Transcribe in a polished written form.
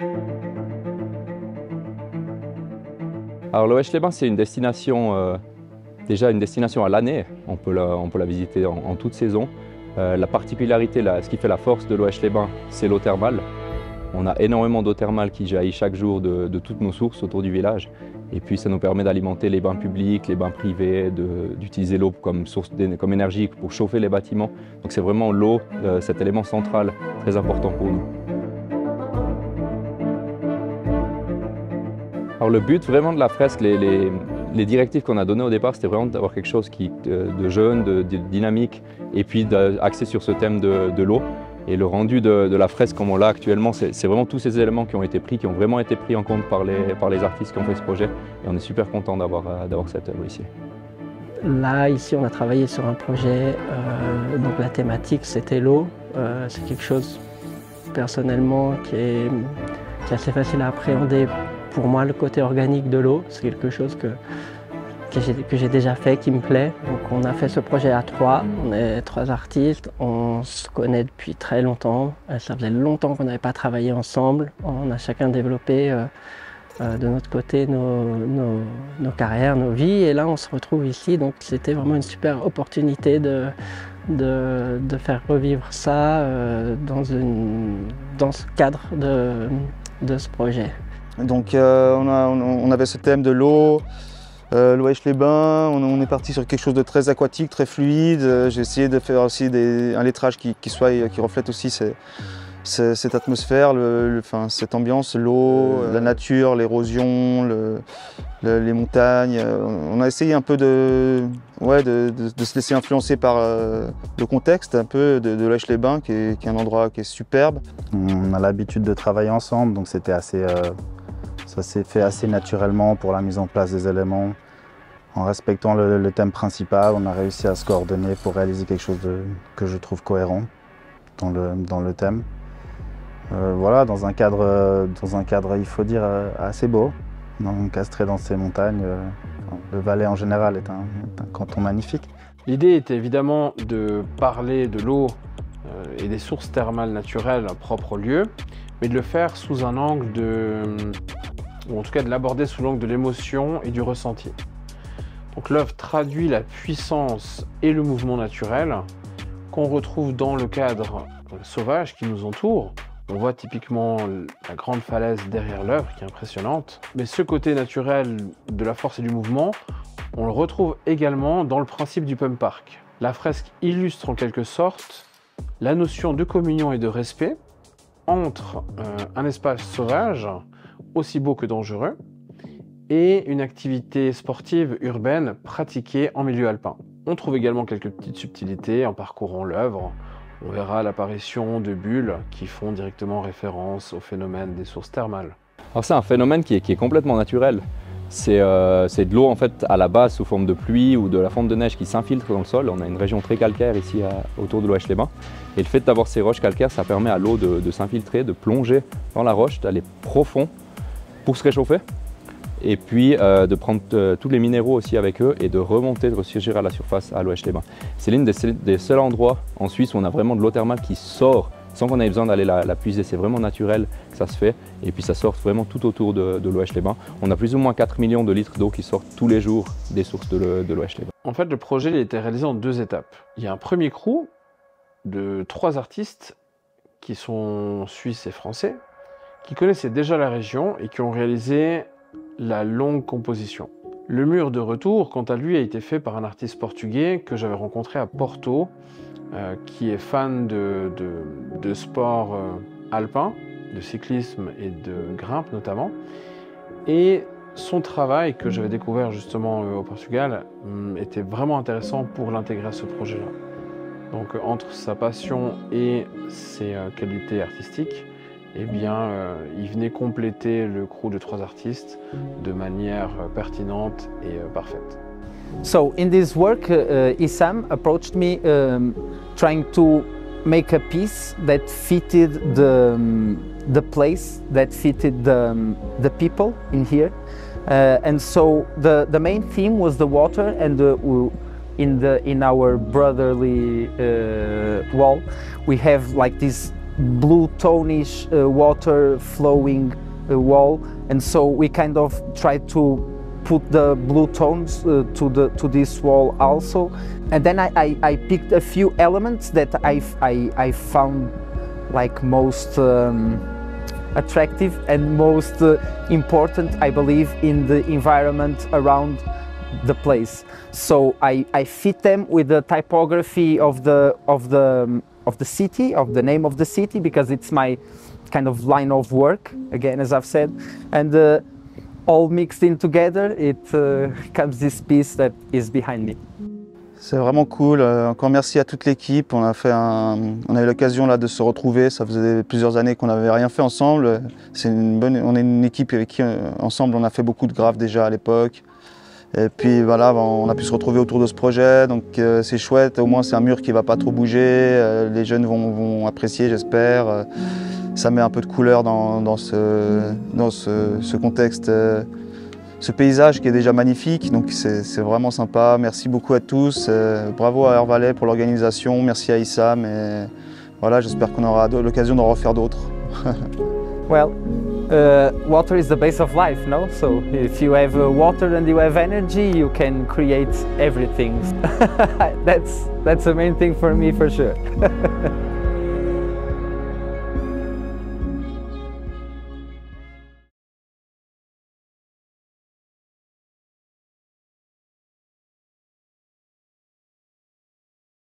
Alors Loëche-les-Bains, c'est une destination, déjà une destination à l'année. On peut la visiter en toute saison. La particularité, ce qui fait la force de Loëche-les-Bains, c'est l'eau thermale. On a énormément d'eau thermale qui jaillit chaque jour de toutes nos sources autour du village. Et puis ça nous permet d'alimenter les bains publics, les bains privés, d'utiliser l'eau comme énergie pour chauffer les bâtiments. Donc c'est vraiment l'eau, cet élément central, très important pour nous. Alors le but vraiment de la fresque, les directives qu'on a données au départ, c'était vraiment d'avoir quelque chose de jeune, de dynamique, et puis axé sur ce thème de l'eau. Et le rendu de la fresque comme on l'a actuellement, c'est vraiment tous ces éléments qui ont vraiment été pris en compte par les artistes qui ont fait ce projet. Et on est super content d'avoir cette œuvre ici. Là, ici, on a travaillé sur un projet, donc la thématique c'était l'eau. C'est quelque chose personnellement qui est assez facile à appréhender. Pour moi, le côté organique de l'eau, c'est quelque chose que j'ai déjà fait, qui me plaît. Donc on a fait ce projet à trois, on est trois artistes, on se connaît depuis très longtemps. Ça faisait longtemps qu'on n'avait pas travaillé ensemble. On a chacun développé de notre côté nos carrières, nos vies. Et là, on se retrouve ici, donc c'était vraiment une super opportunité de faire revivre ça dans ce cadre de ce projet. Donc on avait ce thème de l'eau, Loëche-les-Bains, on est parti sur quelque chose de très aquatique, très fluide. J'ai essayé de faire aussi un lettrage qui reflète aussi cette atmosphère, cette ambiance, l'eau, la nature, l'érosion, les montagnes. On a essayé un peu de se laisser influencer par le contexte un peu de Loëche-les-Bains, qui est un endroit qui est superbe. On a l'habitude de travailler ensemble, donc c'était ça s'est fait assez naturellement pour la mise en place des éléments. En respectant le thème principal, on a réussi à se coordonner pour réaliser quelque chose que je trouve cohérent dans le thème. Voilà, dans un cadre, il faut dire, assez beau, encastré dans ces montagnes. Le Valais en général est un canton magnifique. L'idée était évidemment de parler de l'eau et des sources thermales naturelles propres au lieu, mais de le faire sous un angle ou en tout cas de l'aborder sous l'angle de l'émotion et du ressenti. Donc l'œuvre traduit la puissance et le mouvement naturel qu'on retrouve dans le cadre sauvage qui nous entoure. On voit typiquement la grande falaise derrière l'œuvre qui est impressionnante, mais ce côté naturel de la force et du mouvement, on le retrouve également dans le principe du pump park. La fresque illustre en quelque sorte la notion de communion et de respect entre un espace sauvage, aussi beau que dangereux, et une activité sportive urbaine pratiquée en milieu alpin. On trouve également quelques petites subtilités en parcourant l'œuvre. On verra l'apparition de bulles qui font directement référence au phénomène des sources thermales. Alors c'est un phénomène qui est complètement naturel. C'est de l'eau en fait à la base sous forme de pluie ou de la fonte de neige qui s'infiltre dans le sol. On a une région très calcaire ici autour de Loëche-les-Bains. Et le fait d'avoir ces roches calcaires, ça permet à l'eau de s'infiltrer, de plonger dans la roche, d'aller profond pour se réchauffer. Et puis de prendre tous les minéraux aussi avec eux et de remonter, de ressurgir à la surface à Loëche-les-Bains. C'est l'une des seuls endroits en Suisse où on a vraiment de l'eau thermale qui sort sans qu'on ait besoin d'aller la puiser. C'est vraiment naturel que ça se fait et puis ça sort vraiment tout autour de Loëche-les-Bains. On a plus ou moins 4 millions de litres d'eau qui sortent tous les jours des sources de Loëche-les-Bains. En fait, le projet a été réalisé en 2 étapes. Il y a un premier crew de 3 artistes qui sont suisses et français, qui connaissaient déjà la région et qui ont réalisé la longue composition. Le mur de retour, quant à lui, a été fait par un artiste portugais que j'avais rencontré à Porto, qui est fan de sport alpin, de cyclisme et de grimpe notamment. Et son travail, que j'avais découvert justement au Portugal, était vraiment intéressant pour l'intégrer à ce projet-là. Donc entre sa passion et ses qualités artistiques, eh bien, il venait compléter le crew de 3 artistes de manière pertinente et parfaite. So in this work, Issam approached me trying to make a piece that fitted the place, that fitted the people in here. And so the main theme was the water, and in our brotherly wall we have like this blue tonish water flowing wall, and so we kind of tried to put the blue tones to this wall also. And then I picked a few elements that I found like most attractive and most important, I believe, in the environment around the place. So I fit them with the typography of the city, of the name of the city, because it's my kind of line of work, again, as I've said, and all mixed in together, it comes this piece that is behind me. C'est vraiment cool. Encore merci à toute l'équipe. On a eu l'occasion là de se retrouver. Ça faisait plusieurs années qu'on n'avait rien fait ensemble. On est une équipe avec qui ensemble on a fait beaucoup de graphes déjà à l'époque. Et puis voilà, on a pu se retrouver autour de ce projet. Donc c'est chouette. Au moins c'est un mur qui ne va pas trop bouger. Les jeunes vont apprécier, j'espère. Ça met un peu de couleur dans ce contexte. Ce paysage qui est déjà magnifique, donc c'est vraiment sympa. Merci beaucoup à tous, bravo à Air Valley pour l'organisation, merci à Issam et voilà, j'espère qu'on aura l'occasion d'en refaire d'autres. Well, water is the base of life, no? So if you have water and you have energy, you can create everything. That's the main thing for me, for sure.